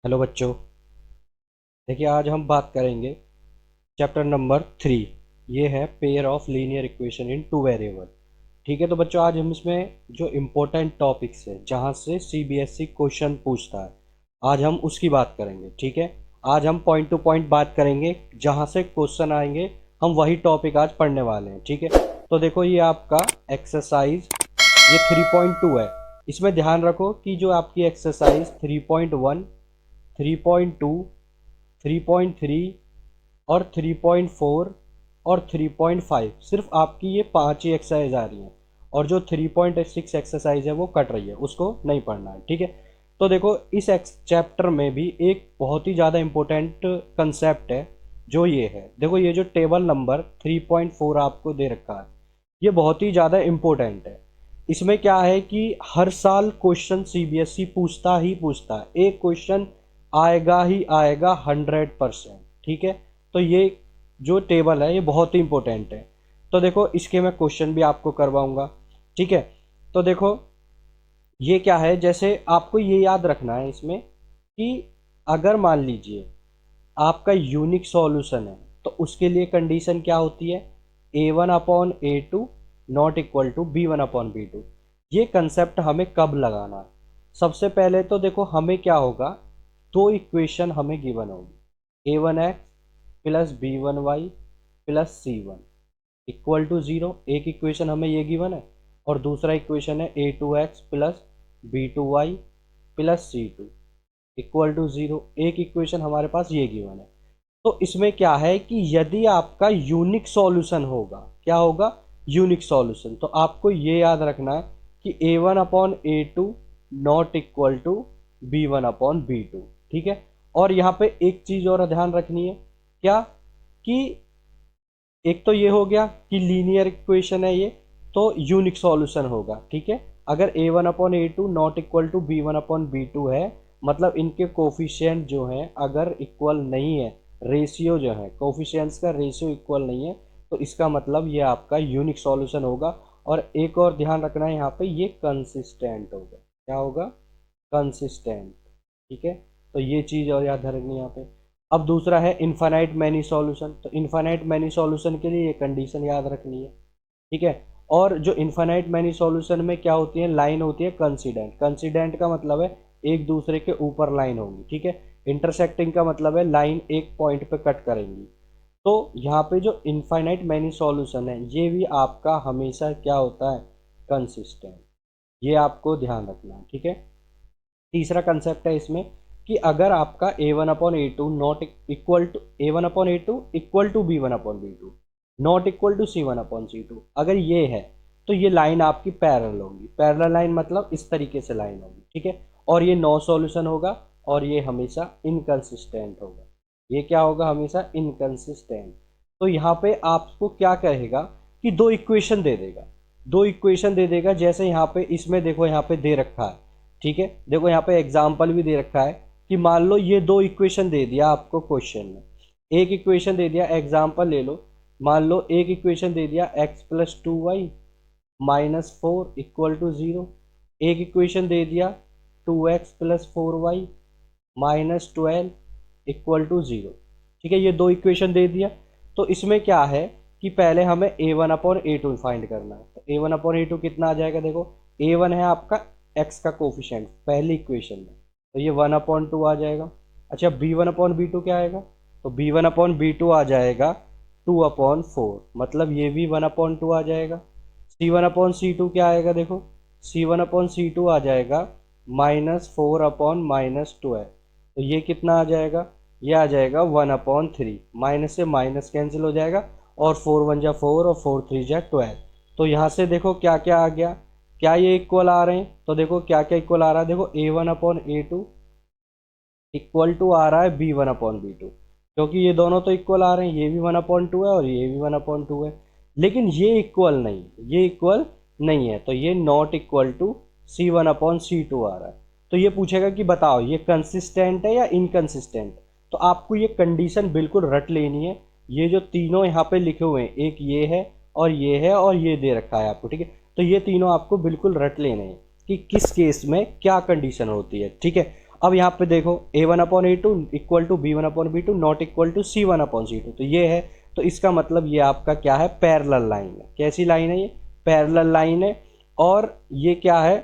Hello बच्चों। देखिए आज हम बात करेंगे चैप्टर नंबर 3। ये है pair of linear equation in two variable. ठीक है, तो बच्चों आज हम इसमें जो इम्पोर्टेंट टॉपिक्स है जहाँ से सीबीएसई क्वेश्चन पूछता है आज हम उसकी बात करेंगे। ठीक है, आज हम पॉइंट टू पॉइंट बात करेंगे, जहाँ से क्वेश्चन आएंगे हम वही टॉपिक आज पढ़ने वाले हैं। ठीक है, तो देखो ये आपका एक्सरसाइज ये 3.2 है। इसमें ध्यान रखो कि जो आपकी एक्सरसाइज 3.1, 3.2, 3.3 और 3.4 और 3.5 सिर्फ आपकी ये 5 ही एक्सरसाइज आ रही हैं, और जो 3.6 एक्सरसाइज है वो कट रही है, उसको नहीं पढ़ना है। ठीक है, तो देखो इस चैप्टर में भी एक बहुत ही ज़्यादा इम्पोर्टेंट कंसेप्ट है जो ये है। देखो ये जो टेबल नंबर 3.4 आपको दे रखा है ये बहुत ही ज़्यादा इम्पोर्टेंट है। इसमें क्या है कि हर साल क्वेश्चन सीबीएसई पूछता ही पूछता है, एक क्वेश्चन आएगा ही आएगा 100%। ठीक है, तो ये जो टेबल है ये बहुत ही इंपॉर्टेंट है। तो देखो इसके मैं क्वेश्चन भी आपको करवाऊंगा। ठीक है, तो देखो ये क्या है, जैसे आपको ये याद रखना है इसमें कि अगर मान लीजिए आपका यूनिक सॉल्यूशन है तो उसके लिए कंडीशन क्या होती है, A1/A2 not equal to B1/B2। ये कंसेप्ट हमें कब लगाना है? सबसे पहले तो देखो हमें क्या होगा, दो इक्वेशन हमें गिवन होगी, A1x plus B1y plus C1 equal to 0। एक इक्वेशन हमें ये गिवन है, और दूसरा इक्वेशन है A2x plus B2y plus C2 equal to 0। एक इक्वेशन हमारे पास ये गिवन है। तो इसमें क्या है कि यदि आपका यूनिक सॉल्यूशन होगा, क्या होगा, यूनिक सॉल्यूशन, तो आपको ये याद रखना है कि A1/A2 not equal to B1/B2। ठीक है, और यहाँ पे एक चीज और ध्यान रखनी है, क्या कि एक तो ये हो गया कि लीनियर इक्वेशन है ये, तो यूनिक सॉल्यूशन होगा। ठीक है, अगर A1/A2 not equal to B1/B2 है, मतलब इनके कोफिशिएंट जो हैं अगर इक्वल नहीं है, रेशियो जो है कोफिशिएंट्स का रेशियो इक्वल नहीं है, तो इसका मतलब ये आपका यूनिक सॉल्यूशन होगा। और एक और ध्यान रखना है यहाँ पे, ये कंसिस्टेंट होगा। क्या होगा? कंसिस्टेंट। ठीक है, तो ये चीज़ और याद रखनी है यहाँ पे। अब दूसरा है इनफाइनाइट मैनी सॉल्यूशन, तो इनफाइनाइट मैनी सॉल्यूशन के लिए ये कंडीशन याद रखनी है। ठीक है, और जो इनफाइनाइट मैनी सॉल्यूशन में क्या होती है, लाइन होती है कंसिडेंट। कंसिडेंट का मतलब है एक दूसरे के ऊपर लाइन होगी। ठीक है, इंटरसेक्टिंग का मतलब है लाइन एक पॉइंट पे कट करेंगी। तो यहाँ पे जो इनफाइनाइट मैनी सॉल्यूशन है ये भी आपका हमेशा क्या होता है, कंसिस्टेंट। ये आपको ध्यान रखना है। ठीक है, तीसरा कंसेप्ट है इसमें कि अगर आपका A1/A2 not equal to A1/A2 equal to B1/B2 not equal to C1/C2, अगर ये है तो ये लाइन आपकी पैरेलल होगी। पैरेलल लाइन मतलब इस तरीके से लाइन होगी। ठीक है, और ये नो सॉल्यूशन होगा, और ये हमेशा इनकंसिस्टेंट होगा। ये क्या होगा, हमेशा इनकंसिस्टेंट। तो यहाँ पे आपको क्या कहेगा कि दो इक्वेशन दे देगा, दो इक्वेशन दे देगा। जैसे यहाँ पे इसमें देखो यहाँ पे दे रखा है। ठीक है, देखो यहाँ पे एग्जाम्पल भी दे रखा है कि मान लो ये दो इक्वेशन दे दिया आपको क्वेश्चन में। एक इक्वेशन दे दिया, एग्जाम्पल ले लो, मान लो एक इक्वेशन दे दिया x+2y -4 इक्वल टू 0। एक इक्वेशन दे दिया 2x+4y -12 इक्वल टू 0। ठीक है, ये दो इक्वेशन दे दिया। तो इसमें क्या है कि पहले हमें A1/A2 फाइंड करना है। तो A1/A2 कितना आ जाएगा, देखो A1 है आपका x का कोफिशिएंट पहली इक्वेशन में, तो ये 1/2 आ जाएगा। अच्छा, B1/B2 क्या आएगा, तो B1/B2 आ जाएगा 2/4, मतलब ये भी 1/2 आ जाएगा। C1/C2 क्या आएगा, देखो C1/C2 आ जाएगा -4/-12, तो ये कितना आ जाएगा, ये आ जाएगा 1/3। माइनस से माइनस कैंसिल हो जाएगा, और 4 1 जा 4 और 4 3 जा 12। तो यहाँ से देखो क्या क्या आ गया, क्या ये इक्वल आ रहे हैं, तो देखो क्या क्या इक्वल आ रहा है, देखो A1/A2 इक्वल टू आ रहा है B1/B2, क्योंकि ये दोनों तो इक्वल आ रहे हैं, ये भी 1/2 है और ये भी 1/2 है। लेकिन ये इक्वल नहीं, ये इक्वल नहीं है, तो ये नॉट इक्वल टू C1/C2 आ रहा है। तो ये पूछेगा कि बताओ ये कंसिस्टेंट है या इनकंसिस्टेंट। तो आपको ये कंडीशन बिल्कुल रट लेनी है। ये जो तीनों यहाँ पे लिखे हुए हैं, एक ये है और ये है और ये दे रखा है आपको। ठीक है, तो ये तीनों आपको बिल्कुल रट लेने हैं कि किस केस में क्या कंडीशन होती है। ठीक है, अब यहाँ पे देखो A1/A2 equal to B1/B2 not equal to C1/C2, तो ये है, तो इसका मतलब ये आपका क्या है, पैरेलल लाइन है। कैसी लाइन है ये, पैरेलल लाइन है। और ये क्या है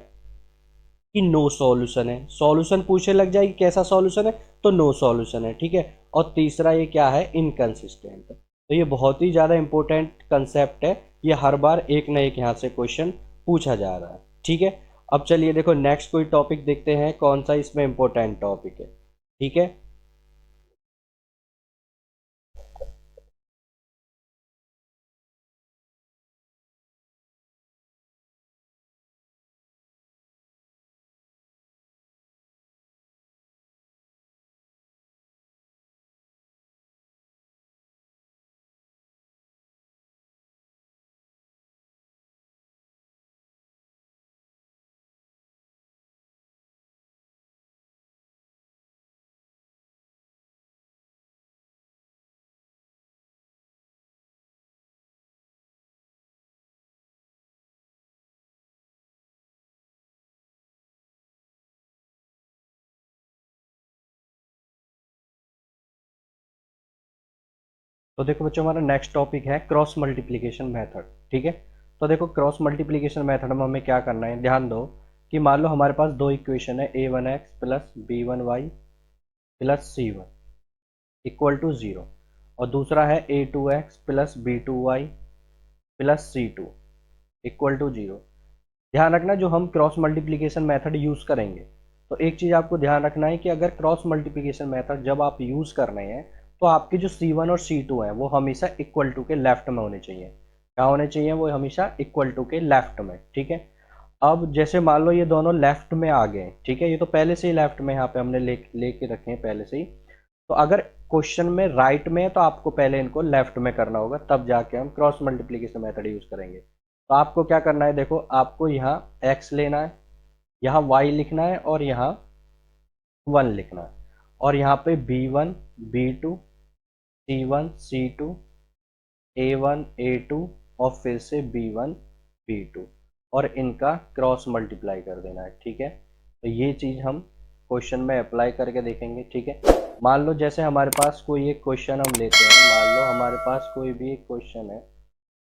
कि नो सॉल्यूशन है, सॉल्यूशन पूछने लग जाएगी कैसा सॉल्यूशन है, तो नो सॉल्यूशन है, ठीक है। और तीसरा ये क्या है, इनकंसिस्टेंट। तो ये बहुत ही ज़्यादा इंपॉर्टेंट कंसेप्ट है, ये हर बार एक ना एक यहाँ से क्वेश्चन पूछा जा रहा है, ठीक है। अब चलिए देखो नेक्स्ट कोई टॉपिक देखते हैं कौन सा इसमें इंपॉर्टेंट टॉपिक है, ठीक है। तो देखो बच्चों हमारा नेक्स्ट टॉपिक है क्रॉस मल्टीप्लिकेशन मेथड, ठीक है। तो देखो क्रॉस मल्टीप्लिकेशन मेथड में हमें क्या करना है, ध्यान दो कि मान लो हमारे पास दो इक्वेशन है, A1x plus B1y plus C1 equal to 0, और दूसरा है A2x plus B2y plus C2 equal to 0। ध्यान रखना जो हम क्रॉस मल्टीप्लिकेशन मेथड यूज़ करेंगे, तो एक चीज़ आपको ध्यान रखना है कि अगर क्रॉस मल्टीप्लिकेशन मेथड जब आप यूज़ कर रहे हैं, तो आपके जो C1 और C2 हैं वो हमेशा इक्वल टू के लेफ्ट में होने चाहिए। क्या होने चाहिए, वो हमेशा इक्वल टू के लेफ्ट में, ठीक है। अब जैसे मान लो ये दोनों लेफ्ट में आ गए, ठीक है, ये तो पहले से ही लेफ्ट में यहाँ पे हमने लेके रखे हैं पहले से ही। तो अगर क्वेश्चन में राइट में है तो आपको पहले इनको लेफ्ट में करना होगा, तब जाके हम क्रॉस मल्टीप्लिकेशन मेथड यूज करेंगे। तो आपको क्या करना है, देखो आपको यहाँ x लेना है, यहाँ y लिखना है और यहाँ 1 लिखना है, और यहाँ पे B1 B2 C1 C2 A1 A2 और फिर से B1 B2, और इनका क्रॉस मल्टीप्लाई कर देना है, ठीक है। तो ये चीज़ हम क्वेश्चन में अप्लाई करके देखेंगे, ठीक है। मान लो जैसे हमारे पास कोई एक क्वेश्चन हम लेते हैं, मान लो हमारे पास कोई भी एक क्वेश्चन है,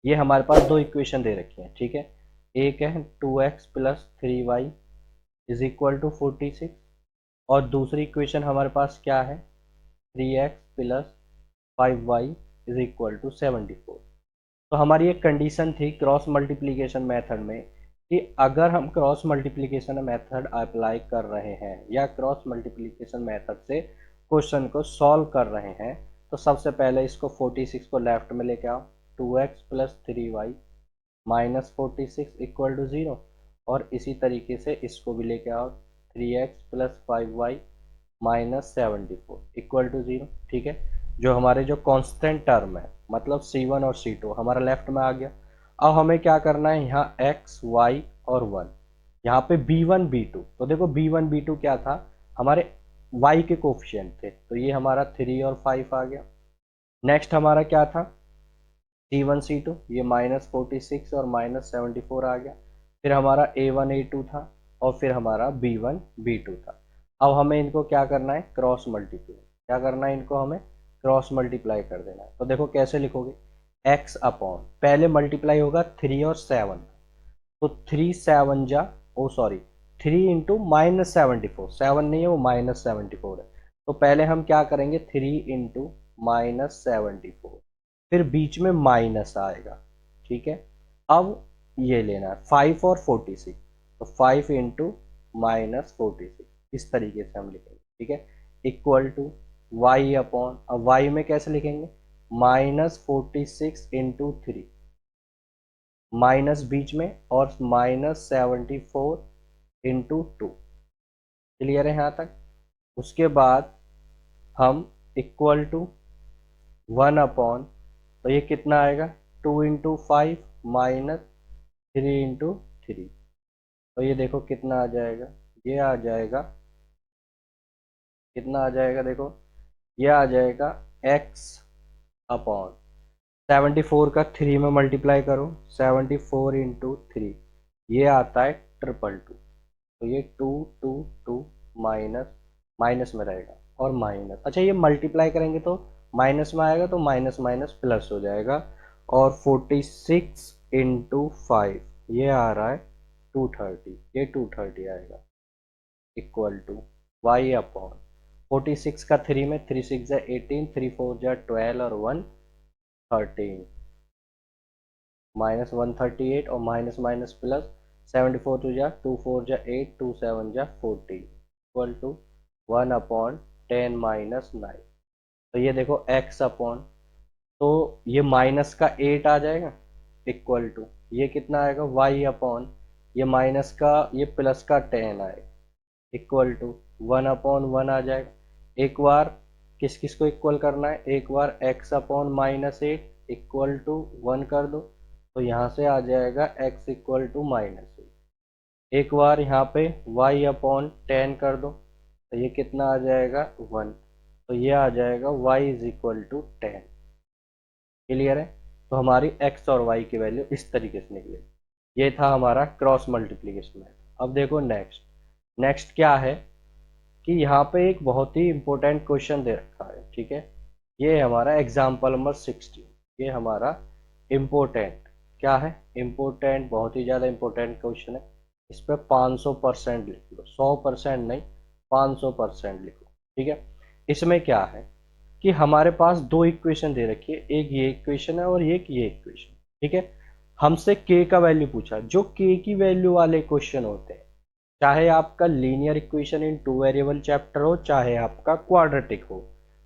ये हमारे पास दो इक्वेशन दे रखी हैं, ठीक है। एक है 2x plus 3y is equal to 46, और दूसरी इक्वेशन हमारे पास क्या है, 3x plus 5y is equal to 74। तो हमारी एक कंडीशन थी क्रॉस मल्टीप्लिकेशन मेथड में कि अगर हम क्रॉस मल्टीप्लिकेशन मेथड अप्लाई कर रहे हैं या क्रॉस मल्टीप्लिकेशन मेथड से क्वेश्चन को सॉल्व कर रहे हैं, तो सबसे पहले इसको 46 को लेफ्ट में लेके आओ, 2x plus 3y minus 46 equal to 0, और इसी तरीके से इसको भी लेके आओ, 3x plus 5y minus 74 equal to 0, ठीक है। जो हमारे जो कांस्टेंट टर्म है मतलब C1 और C2 हमारा लेफ्ट में आ गया। अब हमें क्या करना है, यहाँ x y और 1, यहाँ पे B1 B2, तो देखो B1 B2 क्या था, हमारे y के कोफिशिएंट थे, तो ये हमारा 3 और 5 आ गया। नेक्स्ट हमारा क्या था, C1 C2, ये माइनस 46 और माइनस 74 आ गया। फिर हमारा A1 A2 था, और फिर हमारा B1 B2 था। अब हमें इनको क्या करना है, क्रॉस मल्टीप्लाई, क्या करना है, इनको हमें क्रॉस मल्टीप्लाई कर देना है। तो देखो कैसे लिखोगे, x अपॉन, पहले मल्टीप्लाई होगा 3 और 7, तो 3 7 जा, ओ सॉरी 3 इंटू माइनस 74, 7 नहीं है वो माइनस 74 है। तो पहले हम क्या करेंगे, 3 इंटू माइनस 74, फिर बीच में माइनस आएगा, ठीक है। अब ये लेना है 5 और 46, तो 5 इंटू माइनस 46, इस तरीके से हम लिखेंगे, ठीक है, इक्वल टू y अपॉन, अब y में कैसे लिखेंगे, माइनस 46 इंटू 3, माइनस बीच में, और माइनस 74 इंटू 2, क्लियर है यहाँ तक। उसके बाद हम इक्वल टू 1 अपॉन, तो ये कितना आएगा, 2 इंटू 5 माइनस 3 इंटू 3, तो ये देखो कितना आ जाएगा, ये आ जाएगा, कितना आ जाएगा, देखो ये आ जाएगा x अपॉन 74 का 3 में मल्टीप्लाई करो, 74 इंटू 3, ये आता है 222, तो ये 2 2 2 माइनस माइनस में रहेगा और माइनस, अच्छा ये मल्टीप्लाई करेंगे तो माइनस में आएगा, तो माइनस माइनस प्लस हो जाएगा। और 46 इंटू 5 ये आ रहा है 230, ये 230 आएगा इक्वल टू वाई अपॉन 46 का 3 में 3 6 जा 18, 3 4 जा 12 और 1 13, -138 और माइनस माइनस प्लस 74 टू जा 2 4 जा 8, 2 7 जा 40 इक्वल टू 1 अपॉन 10 माइनस 9। तो ये देखो x अपॉन, तो ये माइनस का 8 आ जाएगा इक्वल टू ये कितना आएगा y अपॉन, ये माइनस का ये प्लस का 10 आएगा इक्वल टू 1 अपॉन 1 आ जाएगा। एक बार किस किस को इक्वल करना है, एक बार x अपॉन -8 इक्वल टू 1 कर दो, तो यहाँ से आ जाएगा x इक्वल टू -8। एक बार यहाँ पे y अपॉन 10 कर दो, तो ये कितना आ जाएगा 1, तो ये आ जाएगा y is equal to 10। Clear है? तो हमारी x और y की वैल्यू इस तरीके से निकली। ये था हमारा क्रॉस मल्टीप्लिकेशन मेथड। अब देखो नेक्स्ट, नेक्स्ट क्या है कि यहाँ पे एक बहुत ही इंपॉर्टेंट क्वेश्चन दे रखा है, ठीक है। ये है हमारा एग्जाम्पल नंबर 16। ये हमारा इम्पोर्टेंट क्या है, इम्पोर्टेंट, बहुत ही ज़्यादा इम्पोर्टेंट क्वेश्चन है। इस पर 500% लिख लो, 100% नहीं, 500% लिखो, ठीक है। इसमें क्या है कि हमारे पास दो इक्वेशन दे रखी है, एक ये इक्वेशन है और एक ये इक्वेशन, ठीक है। हमसे k का वैल्यू पूछा। जो k की वैल्यू वाले क्वेश्चन होते हैं, चाहे आपका linear equation in two variable chapter हो, चाहे आपका क्वाड्रेटिक हो,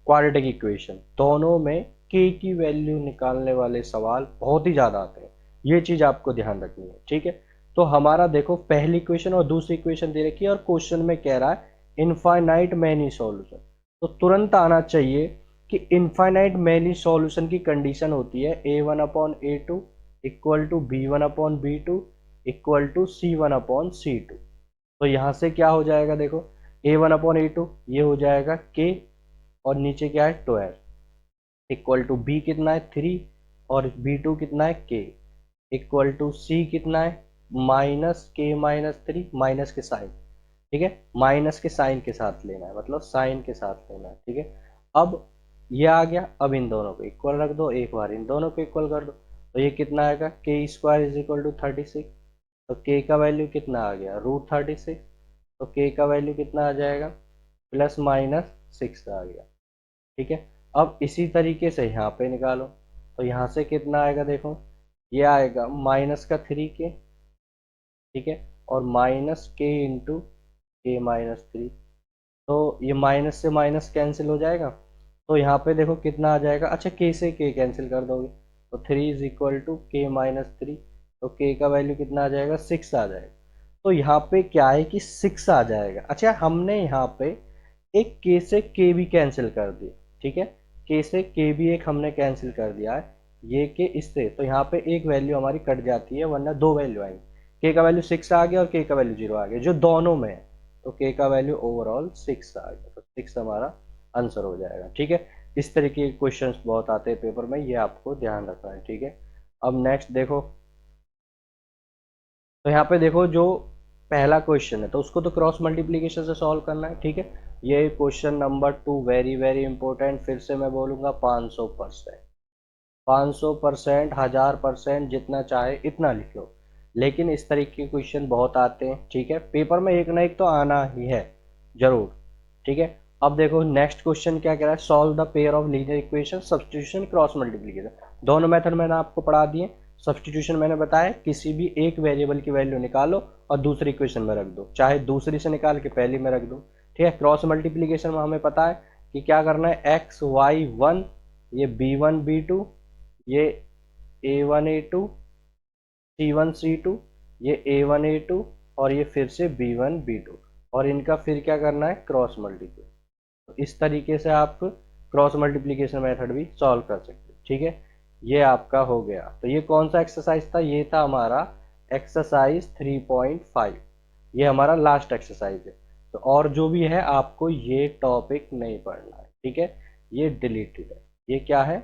क्वाड्रेटिक इक्वेशन, दोनों में k की वैल्यू निकालने वाले सवाल बहुत ही ज़्यादा आते हैं। ये चीज़ आपको ध्यान रखनी है, ठीक है। तो हमारा देखो पहली इक्वेशन और दूसरी इक्वेशन दे रखी है और क्वेश्चन में कह रहा है इनफाइनाइट मैनी सॉल्यूशन। तो तुरंत आना चाहिए कि इनफाइनाइट मैनी सॉल्यूशन की कंडीशन होती है a1 upon a2 equal to b1 upon b2 equal to c1 upon c2। तो यहाँ से क्या हो जाएगा, देखो a1 अपॉन a2 ये हो जाएगा k, और नीचे क्या है 12 इक्वल टू b कितना है 3 और b2 कितना है k इक्वल टू c कितना है -k-3 माइनस के साइन, ठीक है, माइनस के साइन के साथ लेना है, मतलब साइन के साथ लेना है, ठीक है। अब ये आ गया, अब इन दोनों को इक्वल रख दो, एक बार इन दोनों को इक्वल कर दो, तो ये कितना आएगा k² इज इक्वल टू 36। तो k का वैल्यू कितना आ गया √36, तो k का वैल्यू कितना आ जाएगा ±6 आ गया, ठीक है। अब इसी तरीके से यहाँ पे निकालो, तो यहाँ से कितना आएगा, देखो ये आएगा -3k, ठीक है, और -k इंटू k-3। तो ये माइनस से माइनस कैंसिल हो जाएगा, तो यहाँ पे देखो कितना आ जाएगा, अच्छा k से k कैंसिल कर दोगे, तो 3 इज इक्वल टू k-3, तो k का वैल्यू कितना आ जाएगा 6 आ जाएगा। तो यहाँ पे क्या है कि 6 आ जाएगा। अच्छा हमने यहाँ पे एक k से k भी कैंसिल कर दिया, ठीक है, k से k भी एक हमने कैंसिल कर दिया है, ये k इससे, तो यहाँ पे एक वैल्यू हमारी कट जाती है, वरना दो वैल्यू आएंगी। k का वैल्यू 6 आ गया और k का वैल्यू 0 आ गया, जो दोनों में है, तो k का वैल्यू ओवरऑल 6 आ गया, तो 6 हमारा आंसर हो जाएगा, ठीक है। इस तरीके के क्वेश्चंस बहुत आते हैं पेपर में, ये आपको ध्यान रखना है, ठीक है। अब नेक्स्ट देखो, तो यहाँ पे देखो जो पहला क्वेश्चन है तो उसको तो क्रॉस मल्टीप्लीकेशन से सॉल्व करना है, ठीक है। ये question number 2 very very important, फिर से मैं बोलूँगा 500%, 500%, 1000%, जितना चाहे इतना लिख लो, लेकिन इस तरीके के क्वेश्चन बहुत आते हैं, ठीक है। पेपर में एक ना एक तो आना ही है जरूर, ठीक है। अब देखो नेक्स्ट क्वेश्चन क्या कह रहा है, solve the pair of linear equation, substitution cross multiplication. दोनों मेथड मैंने आपको पढ़ा दिए। सब्स्टिट्यूशन मैंने बताया किसी भी एक वेरिएबल की वैल्यू निकालो और दूसरी इक्वेशन में रख दो, चाहे दूसरी से निकाल के पहली में रख दो, ठीक है। क्रॉस मल्टीप्लिकेशन में हमें पता है कि क्या करना है, एक्स वाई वन, ये b1 b2, ये a1 a2, c1 c2, ये a1 a2, और ये फिर से b1 b2, और इनका फिर क्या करना है क्रॉस मल्टीप्लाई। तो इस तरीके से आप क्रॉस मल्टीप्लिकेशन मेथड भी सॉल्व कर सकते हैं, ठीक है। ये आपका हो गया। तो ये कौन सा एक्सरसाइज था, ये था हमारा एक्सरसाइज 3.5, ये हमारा लास्ट एक्सरसाइज है। तो और जो भी है आपको ये टॉपिक नहीं पढ़ना है, ठीक है, ये डिलीटेड है। ये क्या है,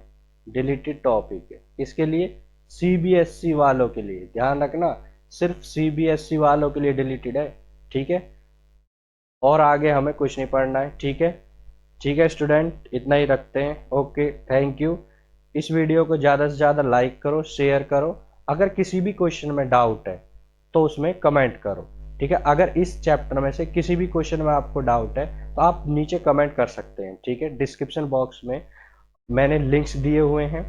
डिलीटेड टॉपिक है। इसके लिए सीबीएसई वालों के लिए ध्यान रखना, सिर्फ सीबीएसई वालों के लिए डिलीटेड है, ठीक है। और आगे हमें कुछ नहीं पढ़ना है। ठीक है, ठीक है स्टूडेंट, इतना ही रखते हैं। Okay, thank you. इस वीडियो को ज़्यादा से ज़्यादा लाइक करो, शेयर करो। अगर किसी भी क्वेश्चन में डाउट है तो उसमें कमेंट करो। ठीक है, अगर इस चैप्टर में से किसी भी क्वेश्चन में आपको डाउट है तो आप नीचे कमेंट कर सकते हैं। ठीक है, डिस्क्रिप्शन बॉक्स में मैंने लिंक्स दिए हुए हैं।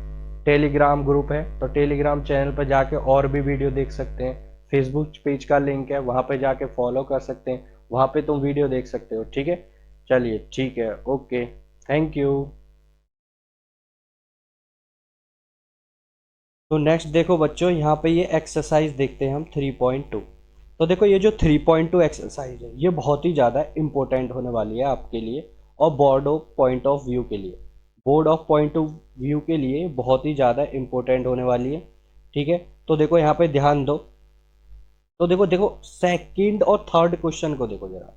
टेलीग्राम ग्रुप है तो टेलीग्राम चैनल पर जाके और भी वीडियो देख सकते हैं। फेसबुक पेज का लिंक है, वहाँ पे जाके फॉलो कर सकते हैं, वहाँ पे तुम वीडियो देख सकते हो। ठीक है, चलिए ठीक है, ओके, थैंक यू। तो नेक्स्ट देखो बच्चों, यहाँ पे ये एक्सरसाइज देखते हैं हम 3.2। तो देखो ये जो 3.2 एक्सरसाइज है ये बहुत ही ज़्यादा इंपॉर्टेंट होने वाली है आपके लिए और board of point of view के लिए। Board of point of view के लिए बहुत ही ज़्यादा इंपॉर्टेंट होने वाली है। ठीक है, तो देखो यहाँ पे ध्यान दो। तो देखो देखो सेकंड और थर्ड क्वेश्चन को देखो जरा।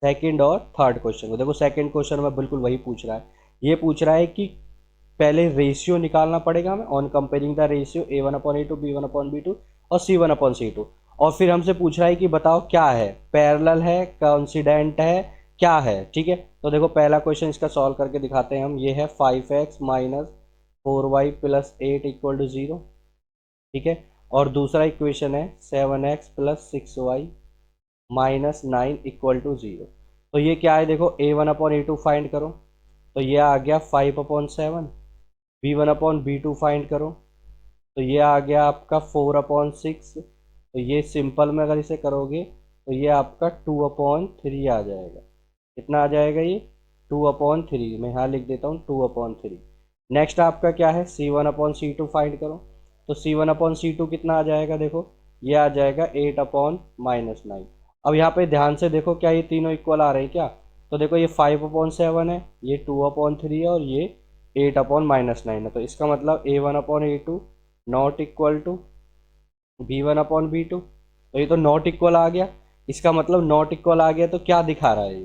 सेकंड और थर्ड क्वेश्चन को देखो। सेकंड क्वेश्चन में बिल्कुल वही पूछ रहा है। ये पूछ रहा है कि पहले रेशियो निकालना पड़ेगा हमें on comparing the ratio A1/A2 B1/B2 और C1/C2। और फिर हमसे पूछ रहा है कि बताओ क्या है, पैरेलल है, कोइंसिडेंट है, क्या है। ठीक है, तो देखो पहला क्वेश्चन इसका सॉल्व करके दिखाते हैं हम। ये है 5x minus 4y plus 8 equal to 0। ठीक है, और दूसरा इक्वेशन है 7x plus 6y minus 9 equal to 0। तो ये क्या है, देखो A1/A2 फाइंड करो। तो ये आ गया 5/7। B1/B2 फाइंड करो तो ये आ गया आपका 4/6। तो ये सिंपल में अगर इसे करोगे तो ये आपका 2/3 आ जाएगा। कितना आ जाएगा ये, 2/3। मैं यहाँ लिख देता हूँ 2/3। नेक्स्ट आपका क्या है, C1/C2 फाइंड करो। तो C1/C2 कितना आ जाएगा, देखो ये आ जाएगा 8/-9। अब यहाँ पे ध्यान से देखो, क्या ये तीनों इक्वल आ रहे हैं क्या। तो देखो ये 5/7 है, ये 2/3 है और ये 8/-9 है। तो इसका मतलब A1/A2 not equal to B1/B2। तो ये तो नॉट इक्वल आ गया। इसका मतलब नॉट इक्वल आ गया तो क्या दिखा रहा है ये,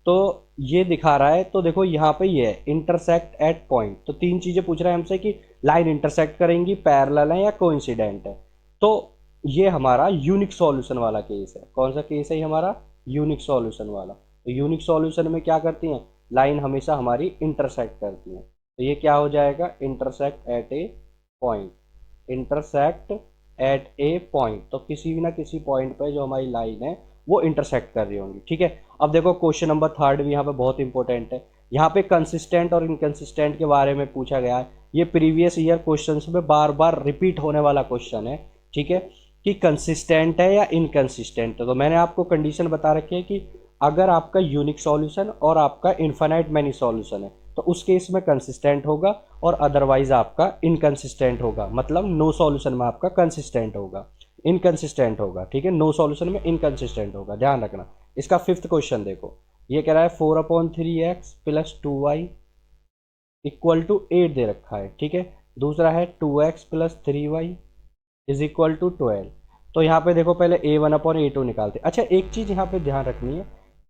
तो ये दिखा रहा है। तो देखो यहाँ पे ये है इंटरसेक्ट एट पॉइंट। तो तीन चीजें पूछ रहा है हमसे कि लाइन इंटरसेक्ट करेंगी, पैरेलल है या कोइंसिडेंट है। तो ये हमारा यूनिक सॉल्यूशन वाला केस है। कौन सा केस है ये हमारा, यूनिक सॉल्यूशन वाला। तो यूनिक सॉल्यूशन में क्या करती हैं, लाइन हमेशा हमारी इंटरसेक्ट करती हैं। तो ये क्या हो जाएगा, intersect at A point. Intersect at A point, तो किसी भी ना किसी पॉइंट पे जो हमारी लाइन है वो इंटरसेक्ट कर रही होंगी। ठीक है, अब देखो क्वेश्चन नंबर थर्ड भी यहाँ पे बहुत इंपॉर्टेंट है। यहाँ पे कंसिस्टेंट और इनकंसिस्टेंट के बारे में पूछा गया है। ये प्रीवियस ईयर क्वेश्चन में बार बार रिपीट होने वाला क्वेश्चन है। ठीक है, कि कंसिस्टेंट है या इनकंसिस्टेंट है। तो मैंने आपको कंडीशन बता रखी है कि अगर आपका यूनिक सॉल्यूशन और आपका इन्फाइनाइट मैनी सॉल्यूशन है तो उस केस में कंसिस्टेंट होगा और अदरवाइज आपका इनकंसिस्टेंट होगा। मतलब नो सॉल्यूशन में आपका कंसिस्टेंट होगा, इनकंसिस्टेंट होगा। ठीक है, नो सॉल्यूशन में इनकंसिस्टेंट होगा, ध्यान रखना। इसका फिफ्थ क्वेश्चन देखो, ये कह रहा है 4/3x plus 2y equal to 8 दे रखा है। ठीक है, दूसरा है 2x plus 3y is equal to 12। तो यहाँ पे देखो पहले A1/A2 निकालते। अच्छा, एक चीज यहाँ पे ध्यान रखनी है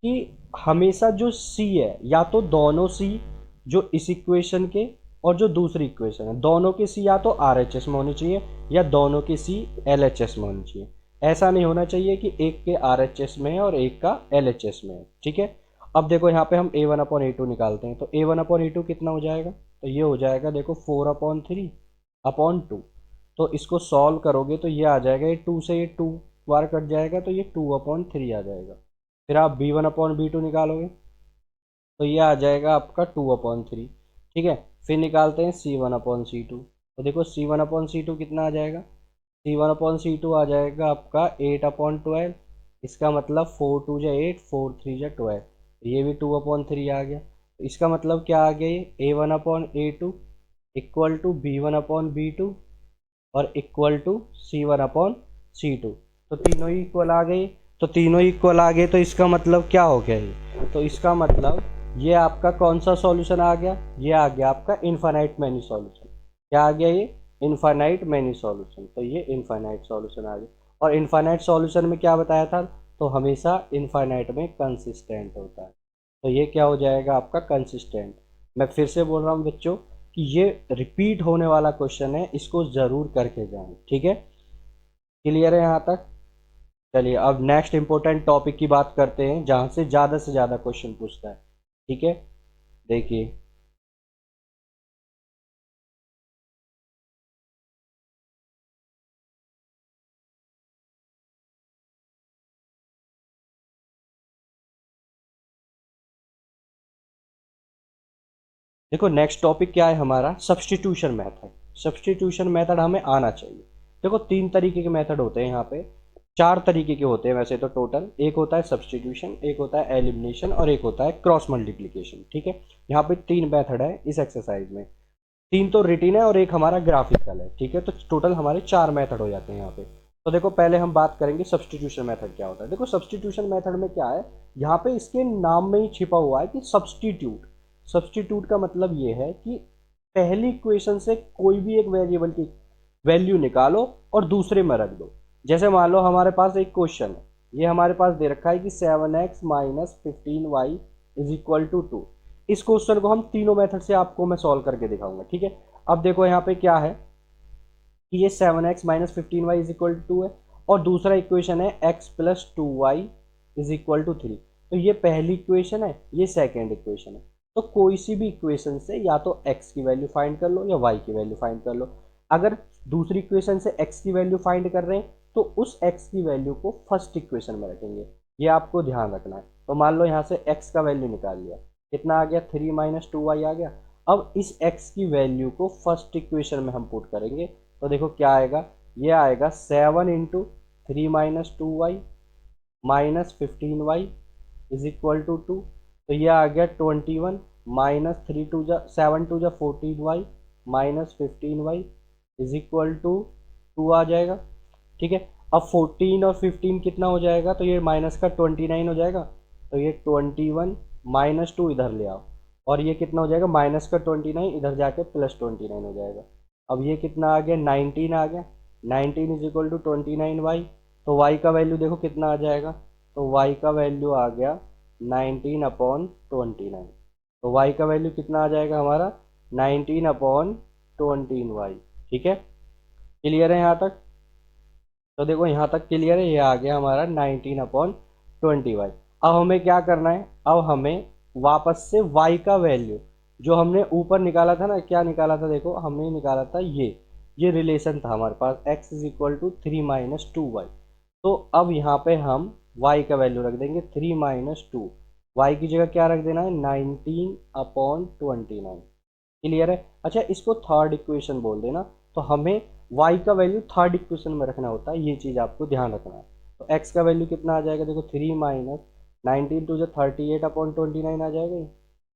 कि हमेशा जो C है, या तो दोनों C जो इस इक्वेशन के और जो दूसरी इक्वेशन है, दोनों के C या तो RHS में होनी चाहिए या दोनों के C LHS में होनी चाहिए। ऐसा नहीं होना चाहिए कि एक के RHS में है और एक का LHS में है। ठीक है, अब देखो यहाँ पे हम A1/A2 निकालते हैं। तो A1/A2 कितना हो जाएगा, तो ये हो जाएगा देखो 4/3/2। तो इसको सॉल्व करोगे तो ये आ जाएगा, ये 2 से ये 2 बार कट जाएगा तो ये 2/3 आ जाएगा। फिर आप B1/B2 निकालोगे तो ये आ जाएगा आपका 2/3। ठीक है, फिर निकालते हैं C1/C2। तो देखो C1/C2 कितना आ जाएगा, C1/C2 आ जाएगा आपका 8/12। इसका मतलब 4 2 8, 4 3 12। ये भी 2/3 आ गया। तो इसका मतलब क्या आ गया, ये A1/A2 इक्वल टू B1/B2 और इक्वल टू C1/C2। तो तीनों ही इक्वल आ गए। तो तीनों इक्वल आ गए तो इसका मतलब क्या हो गया ये, तो इसका मतलब ये आपका कौन सा सॉल्यूशन आ गया, ये आ गया आपका इनफाइनाइट मैनी सॉल्यूशन। क्या आ गया ये, इनफाइनाइट मैनी सॉल्यूशन। तो ये इनफाइनाइट सॉल्यूशन आ गया। और इनफाइनाइट सॉल्यूशन में क्या बताया था, तो हमेशा इनफाइनाइट में कंसिस्टेंट होता है। तो ये क्या हो जाएगा आपका कंसिस्टेंट। मैं फिर से बोल रहा हूँ बच्चों कि ये रिपीट होने वाला क्वेश्चन है, इसको जरूर करके जाएं। ठीक है, क्लियर है यहाँ तक। चलिए अब नेक्स्ट इंपॉर्टेंट टॉपिक की बात करते हैं जहां से ज़्यादा क्वेश्चन पूछता है। ठीक है, देखिए देखो नेक्स्ट टॉपिक क्या है हमारा, सब्स्टिट्यूशन मेथड। सब्स्टिट्यूशन मेथड हमें आना चाहिए। देखो तीन तरीके के मेथड होते हैं यहाँ पे, चार तरीके के होते हैं वैसे तो टोटल। एक होता है सब्स्टिट्यूशन, एक होता है एलिमिनेशन और एक होता है क्रॉस मल्टीप्लिकेशन। ठीक है, यहाँ पे तीन मेथड है इस एक्सरसाइज में। तीन तो रिटिन है और एक हमारा ग्राफिकल है। ठीक है, तो टोटल हमारे चार मेथड हो जाते हैं यहाँ पे। तो देखो पहले हम बात करेंगे सब्स्टिट्यूशन मेथड क्या होता है। देखो सब्स्टिट्यूशन मेथड में क्या है, यहाँ पे इसके नाम में ही छिपा हुआ है कि सब्स्टिट्यूट। सब्स्टिट्यूट का मतलब ये है कि पहली इक्वेशन से कोई भी एक वेरिएबल की वैल्यू निकालो और दूसरे में रख दो। जैसे मान लो हमारे पास एक क्वेश्चन है, ये हमारे पास दे रखा है कि 7x - 15y is equal to 2। इस क्वेश्चन को हम तीनों मेथड से आपको मैं सॉल्व करके दिखाऊंगा। ठीक है, अब देखो यहाँ पे क्या है कि ये 7x - 15y is equal to 2 है और दूसरा इक्वेशन है x + 2y is equal to 3। तो ये पहली इक्वेशन है, ये सेकेंड इक्वेशन है। तो कोई सी भी इक्वेशन से या तो x की वैल्यू फाइंड कर लो या y की वैल्यू फाइंड कर लो। अगर दूसरी इक्वेशन से x की वैल्यू फाइंड कर रहे हैं तो उस x की वैल्यू को फर्स्ट इक्वेशन में रखेंगे। ये आपको ध्यान रखना है। तो मान लो यहाँ से x का वैल्यू निकाल लिया, कितना आ गया, 3 - 2y आ गया। अब इस x की वैल्यू को फर्स्ट इक्वेशन में हम पुट करेंगे। तो देखो क्या आएगा, ये आएगा 7 × 3 - 2y - 15y is equal to 2। तो ये आ गया 21 - 7 × 2 = 14y -15y is equal to 2 आ जाएगा। ठीक है, अब 14 और 15 कितना हो जाएगा, तो ये माइनस का 29 हो जाएगा। तो ये 21 -2 इधर ले आओ और ये कितना हो जाएगा, माइनस का 29 इधर जाके +29 हो जाएगा। अब ये कितना आ गया, 19 आ गया। 19 इज इक्वल टू 29y। तो y का वैल्यू देखो कितना आ जाएगा, तो y का वैल्यू आ गया 19/29। तो y का वैल्यू कितना आ जाएगा हमारा, 19/29y। ठीक है, क्लियर है यहाँ तक। तो देखो यहाँ तक क्लियर है, ये आ गया हमारा 19/20y। अब हमें क्या करना है, अब हमें वापस से y का वैल्यू जो हमने ऊपर निकाला था ना, क्या निकाला था, देखो हमने निकाला था ये रिलेशन था हमारे पास x is equal to 3 - 2y। तो अब यहाँ पे हम y का वैल्यू रख देंगे 3 - 2। y की जगह क्या रख देना है, 19/29। क्लियर है। अच्छा इसको थर्ड इक्वेशन बोल देना। तो हमें y का वैल्यू थर्ड इक्वेशन में रखना होता है, ये चीज़ आपको ध्यान रखना है। तो x का वैल्यू कितना आ जाएगा, देखो 3 - 19 × 2 = 38/29 आ जाएगा ये।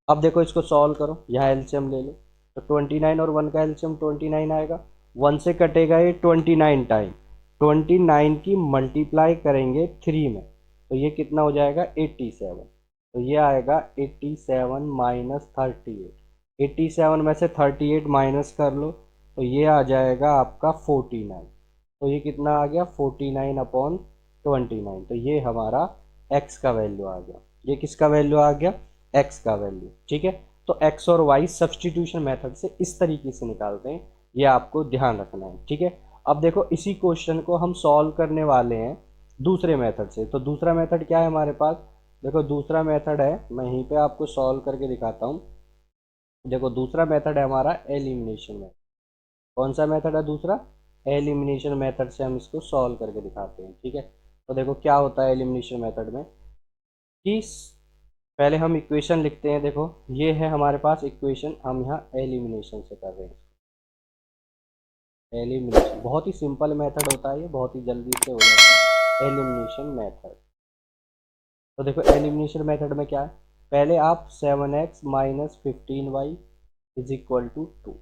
अब देखो इसको सॉल्व करो, यहाँ एलसीएम ले लो। तो 29 और 1 का एलसीएम 29 आएगा। 1 से कटेगा ये 29 टाइम, 29 की मल्टीप्लाई करेंगे 3 में, तो ये कितना हो जाएगा 87। तो ये आएगा 87 - 38। 87 में से 38 माइनस कर लो तो ये आ जाएगा आपका 49। तो ये कितना आ गया, 49/29। तो ये हमारा x का वैल्यू आ गया। ये किसका वैल्यू आ गया, x का वैल्यू। ठीक है, तो x और y सब्स्टिट्यूशन मेथड से इस तरीके से निकालते हैं, ये आपको ध्यान रखना है। ठीक है, अब देखो इसी क्वेश्चन को हम सॉल्व करने वाले हैं दूसरे मेथड से। तो दूसरा मेथड क्या है हमारे पास, देखो दूसरा मेथड है, मैं यहीं पे आपको सॉल्व करके दिखाता हूँ। देखो दूसरा मेथड है हमारा एलिमिनेशन मेथड। कौन सा मेथड है दूसरा, एलिमिनेशन मेथड से हम इसको सॉल्व करके दिखाते हैं। ठीक है, तो देखो क्या होता है एलिमिनेशन मेथड में कि पहले हम इक्वेशन लिखते हैं। देखो ये है हमारे पास इक्वेशन, हम यहाँ एलिमिनेशन से कर रहे हैं। एलिमिनेशन बहुत ही सिंपल मेथड होता है, ये बहुत ही जल्दी से हो जाता है एलिमिनेशन मेथड। तो देखो एलिमिनेशन मेथड में क्या है, पहले आप 7x - 15y is equal to 2।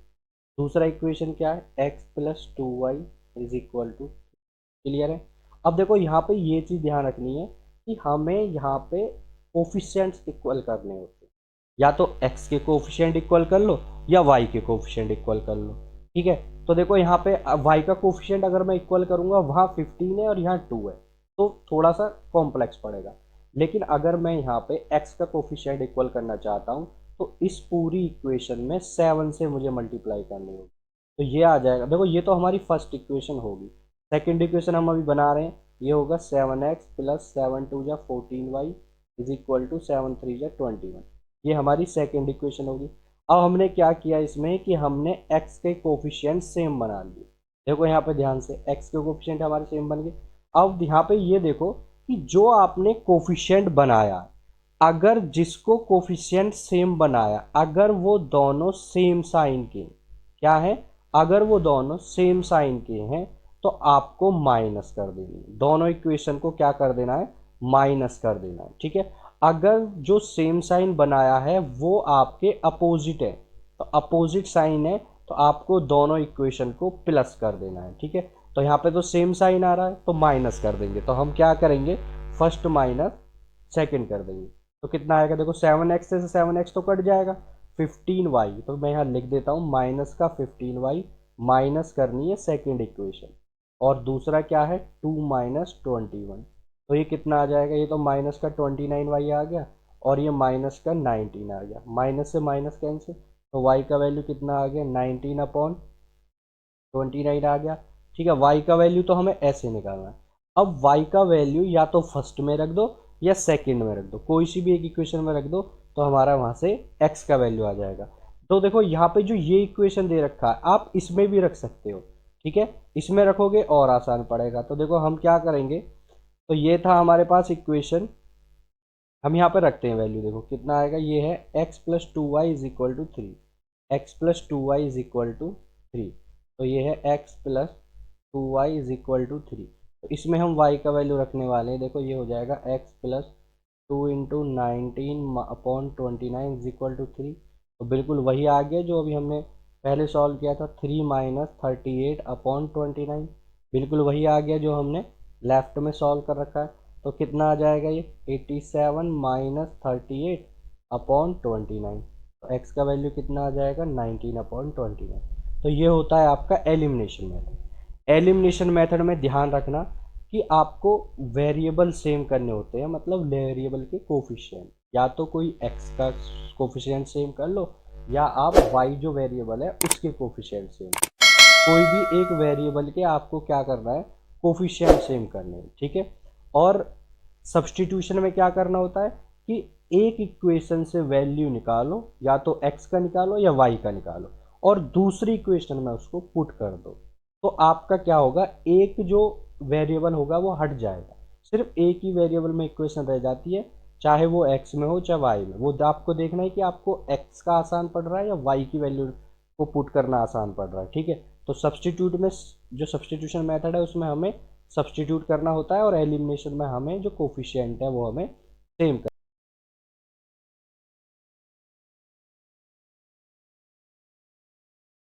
दूसरा इक्वेशन क्या है, x + 2y is equal to. Clear है। अब देखो यहाँ पे ये चीज़ ध्यान रखनी है कि हमें यहाँ पे कोफिशिएंट्स इक्वल करने होते हैं। या तो x के कोफिशिएंट इक्वल कर लो या y के कोफिशिएंट इक्वल कर लो। ठीक है, तो देखो यहाँ पे y का कोफिशिएंट अगर मैं इक्वल करूँगा, वहाँ 15 है और यहाँ 2 है, तो थोड़ा सा कॉम्प्लेक्स पड़ेगा। लेकिन अगर मैं यहाँ पे x का कोफिशिएंट इक्वल करना चाहता हूँ तो इस पूरी इक्वेशन में 7 से मुझे मल्टीप्लाई करनी होगी। तो ये आ जाएगा, देखो ये तो हमारी फर्स्ट इक्वेशन होगी। सेकंड इक्वेशन हम अभी बना रहे हैं, ये होगा 7x plus 7 2 = 14y is equal to 7 3 = 21। ये हमारी सेकेंड इक्वेशन होगी। अब हमने क्या किया इसमें कि हमने x के कोफिशिएंट सेम बना लिए। देखो यहाँ पे ध्यान से x के कोफिशिएंट हमारे सेम बन गए। अब यहाँ पे ये देखो कि जो आपने कोफिशिएंट बनाया, अगर जिसको कोफिशिएंट सेम बनाया, अगर वो दोनों सेम साइन के, क्या है, अगर वो दोनों सेम साइन के हैं तो आपको माइनस कर देनी है। दोनों इक्वेशन को क्या कर देना है, माइनस कर देना है। ठीक है, अगर जो सेम साइन बनाया है वो आपके अपोजिट है, तो अपोजिट साइन है, तो आपको दोनों इक्वेशन को प्लस कर देना है। ठीक है, तो यहाँ पे तो सेम साइन आ रहा है तो माइनस कर देंगे। तो हम क्या करेंगे, फर्स्ट माइनस सेकंड कर देंगे। तो कितना आएगा, देखो 7x से 7x तो कट जाएगा, 15y, तो मैं यहाँ लिख देता हूँ माइनस का 15y, माइनस करनी है सेकंड इक्वेशन। और दूसरा क्या है, 2 माइनस 21, तो ये कितना आ जाएगा, ये तो माइनस का 29y आ गया और ये माइनस का 19 आ गया। माइनस से माइनस कैंसिल, तो y का वैल्यू कितना आ गया, 19/29 आ गया। ठीक है, y का वैल्यू तो हमें ऐसे निकालना है। अब y का वैल्यू या तो फर्स्ट में रख दो या सेकंड में रख दो, कोई सी भी एक इक्वेशन में रख दो, तो हमारा वहां से x का वैल्यू आ जाएगा। तो देखो यहाँ पे जो ये इक्वेशन दे रखा है आप इसमें भी रख सकते हो। ठीक है, इसमें रखोगे और आसान पड़ेगा। तो देखो हम क्या करेंगे, तो ये था हमारे पास इक्वेशन, हम यहाँ पे रखते हैं वैल्यू। देखो कितना आएगा, ये है x plus 2y is equal to 3, x plus 2y is equal to 3। तो ये है x plus 2y is equal to 3। तो इसमें हम y का वैल्यू रखने वाले हैं। देखो ये हो जाएगा x plus 2 × 19/29 is equal to 3। तो बिल्कुल वही आ गया जो अभी हमने पहले सॉल्व किया था, 3 माइनस 38/29, बिल्कुल वही आ गया जो हमने लेफ्ट में सॉल्व कर रखा है। तो कितना आ जाएगा ये, 87 माइनस 38/29। तो x का वैल्यू कितना आ जाएगा, 19/29। तो ये होता है आपका एलिमिनेशन मेथड। एलिमिनेशन मेथड में ध्यान रखना कि आपको वेरिएबल सेम करने होते हैं, मतलब वेरिएबल के कोफिशिएंट, या तो कोई x का कोफिशिएंट सेम कर लो या आप y जो वेरिएबल है उसके कोफिशिएंट सेम, कोई भी एक वेरिएबल के आपको क्या करना है, कोफिशिएंट सेम करने हैं। ठीक है, और सब्सटीट्यूशन में क्या करना होता है कि एक इक्वेशन से वैल्यू निकालो, या तो x का निकालो या y का निकालो, और दूसरी इक्वेशन में उसको पुट कर दो। तो आपका क्या होगा, एक जो वेरिएबल होगा वो हट जाएगा, सिर्फ एक ही वेरिएबल में इक्वेशन रह जाती है, चाहे वो x में हो चाहे y में। वो आपको देखना है कि आपको x का आसान पड़ रहा है या y की वैल्यू को पुट करना आसान पड़ रहा है। ठीक है, तो सब्सटीट्यूट में, जो सब्सटीट्यूशन मेथड है उसमें हमें सब्सटीट्यूट करना होता है, और एलिमिनेशन में हमें जो कोफिशिएंट है वो हमें सेम